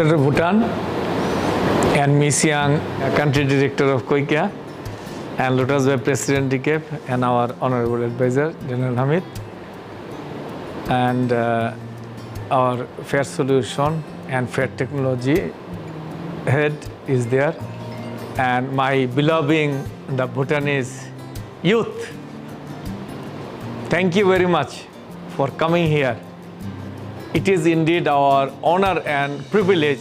Ambassador of Bhutan, and Miss Yang, Country Director of KOICA, and Lotus Web President DCAB, and our Honorable Advisor, General Hamid, and our Fair Solution and Fair Technology head is there, and my beloved the Bhutanese youth. Thank you very much for coming here. It is indeed our honor and privilege,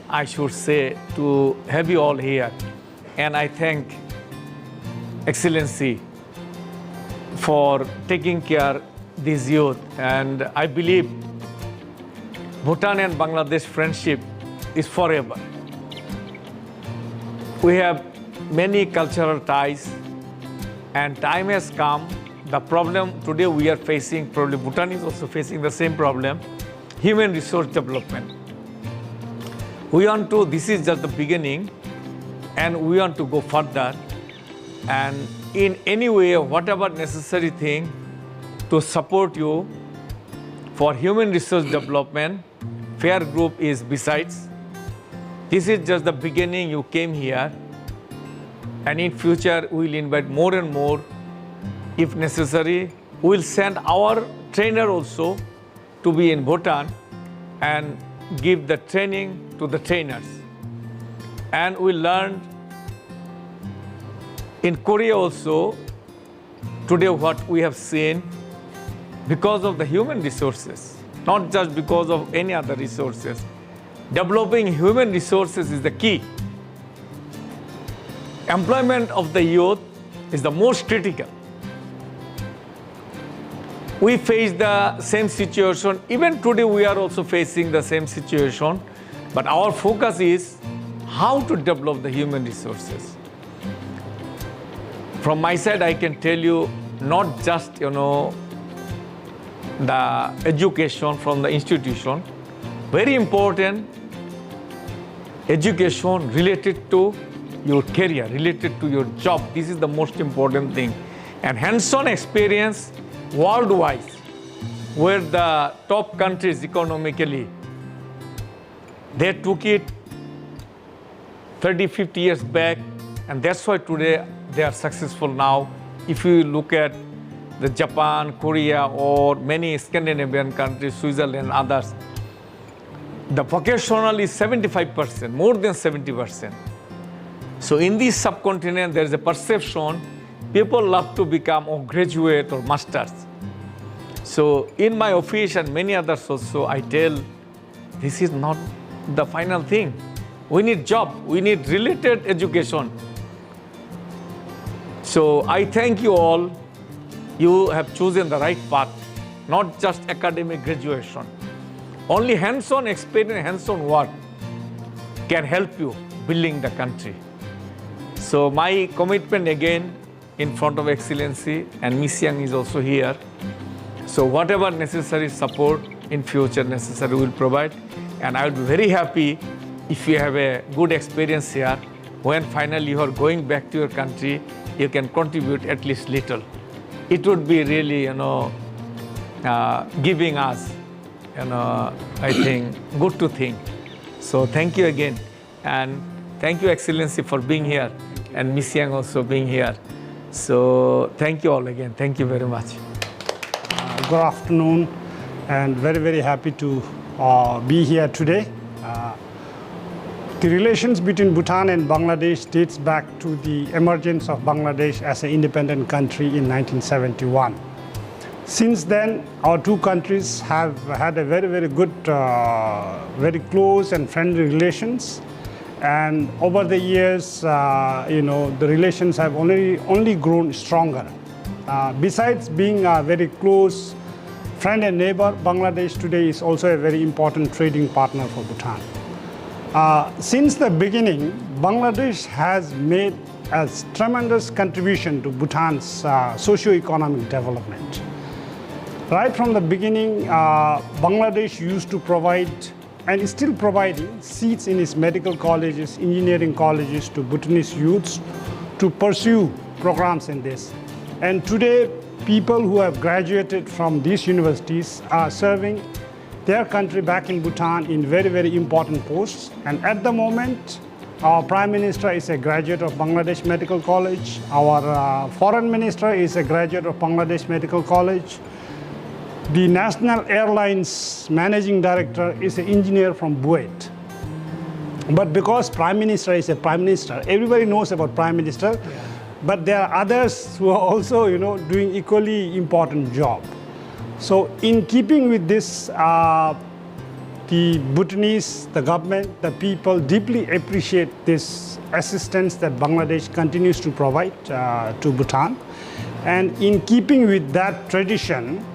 I should say, to have you all here. And I thank Excellency for taking care of this youth. And I believe Bhutan and Bangladesh friendship is forever. We have many cultural ties, and time has come. The problem today we are facing, probably Bhutan is also facing the same problem, human resource development. We want to, this is just the beginning, and we want to go further, and in any way, whatever necessary thing to support you for human resource development, FAIR Group is besides. This is just the beginning. You came here, and in future we will invite more and more. If necessary, we will send our trainer also to be in Bhutan and give the training to the trainers. And we learned in Korea also, today what we have seen, because of the human resources, not just because of any other resources. Developing human resources is the key. Employment of the youth is the most critical. We face the same situation. Even today we are also facing the same situation. But our focus is how to develop the human resources. From my side, I can tell you, not just, the education from the institution, very important education related to your career, related to your job. This is the most important thing. And hands-on experience worldwide, where the top countries economically, they took it 30, 50 years back, and that's why today they are successful now. If you look at the Japan, Korea, or many Scandinavian countries, Switzerland, others, the vocational is 75%, more than 70%. So in this subcontinent, there is a perception people love to become a graduate or masters. So in my office and many others also, I tell, this is not the final thing. We need job, we need related education. So I thank you all. You have chosen the right path, not just academic graduation. Only hands-on experience, hands-on work can help you building the country. So my commitment again in front of Excellency, and Miss Yang is also here. So whatever necessary support in future necessary will provide. And I will be very happy if you have a good experience here. When finally you are going back to your country, you can contribute at least little. It would be really, giving us, I think, good to think. So thank you again. And thank you, Excellency, for being here. And Miss Yang also being here. So thank you all again. Thank you very much. Good afternoon, and very, very happy to be here today. The relations between Bhutan and Bangladesh dates back to the emergence of Bangladesh as an independent country in 1971. Since then, our two countries have had a very, very good, very close and friendly relations. And over the years, the relations have only grown stronger. Besides being a very close friend and neighbor, Bangladesh today is also a very important trading partner for Bhutan. Since the beginning, Bangladesh has made a tremendous contribution to Bhutan's socio-economic development. Right from the beginning, Bangladesh used to provide and is still providing seats in its medical colleges, engineering colleges to Bhutanese youths to pursue programs in this. And today, people who have graduated from these universities are serving their country back in Bhutan in very, very important posts. And at the moment, our Prime Minister is a graduate of Bangladesh Medical College. Our Foreign Minister is a graduate of Bangladesh Medical College. The National Airlines Managing Director is an engineer from Buet. But because Prime Minister is a Prime Minister, everybody knows about Prime Minister, yeah. But there are others who are also, doing equally important job. So in keeping with this, the Bhutanese, the government, the people deeply appreciate this assistance that Bangladesh continues to provide to Bhutan. And in keeping with that tradition,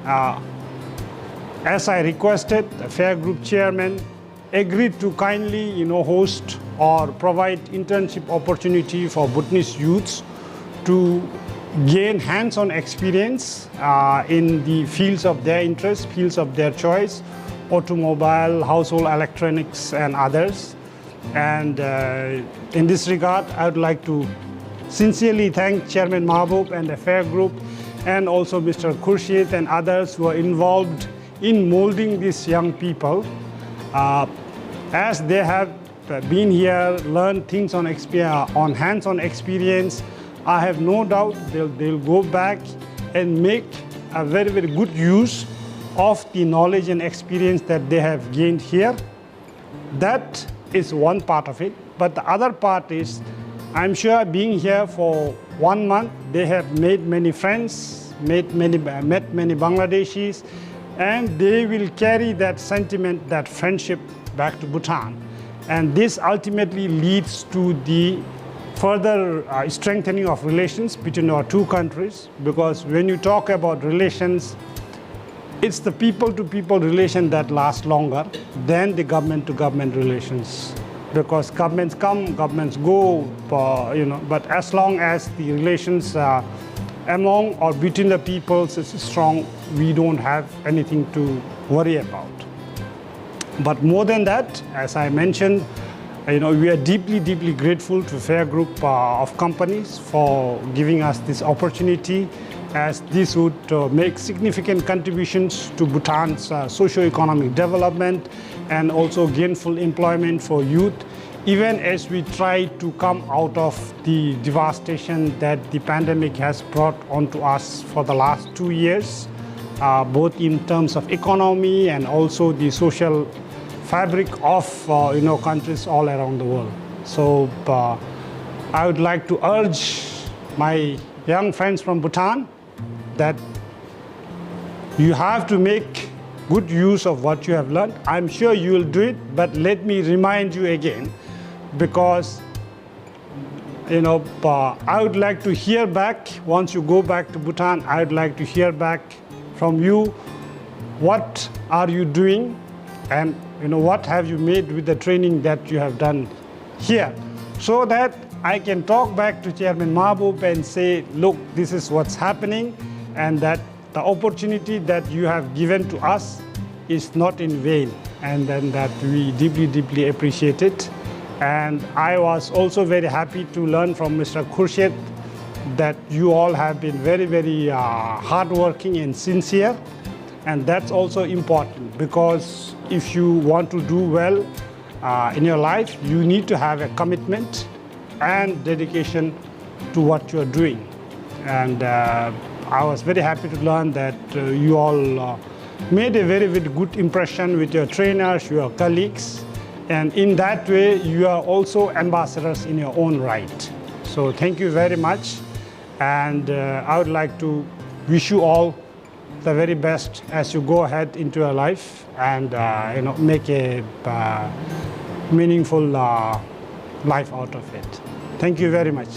as I requested, the Fair Group Chairman agreed to kindly host or provide internship opportunity for Bhutanese youths to gain hands-on experience in the fields of their interest, fields of their choice, automobile, household electronics, and others. And in this regard, I would like to sincerely thank Chairman Mahbub and the Fair Group, and also Mr. Khurshid and others who are involved in molding these young people. As they have been here, learned things on hands-on experience, I have no doubt they'll go back and make a very, very good use of the knowledge and experience that they have gained here. That is one part of it. But the other part is, I'm sure being here for 1 month, they have made many friends, met many Bangladeshis, and they will carry that sentiment, that friendship back to Bhutan. And this ultimately leads to the further strengthening of relations between our two countries, because when you talk about relations, it's the people-to-people relation that lasts longer than the government-to-government relations. Because governments come, governments go, but as long as the relations among or between the peoples is strong, we don't have anything to worry about. But more than that, as I mentioned, we are deeply, deeply grateful to Fair Group of companies for giving us this opportunity, as this would make significant contributions to Bhutan's socio-economic development and also gainful employment for youth, even as we try to come out of the devastation that the pandemic has brought onto us for the last 2 years, both in terms of economy and also the social fabric of countries all around the world. So I would like to urge my young friends from Bhutan that you have to make good use of what you have learned. I'm sure you will do it, but let me remind you again, because I would like to hear back, once you go back to Bhutan, I would like to hear back from you, what are you doing, and what have you made with the training that you have done here, so that I can talk back to Chairman Mahbub and say, look, this is what's happening, and that the opportunity that you have given to us is not in vain, and then that we deeply, deeply appreciate it. And I was also very happy to learn from Mr. Khurshid that you all have been very, very hardworking and sincere. And that's also important, because if you want to do well in your life, you need to have a commitment and dedication to what you are doing. And I was very happy to learn that you all made a very, very good impression with your trainers, your colleagues. And in that way, you are also ambassadors in your own right. So thank you very much. And I would like to wish you all the very best as you go ahead into your life and make a meaningful life out of it. Thank you very much.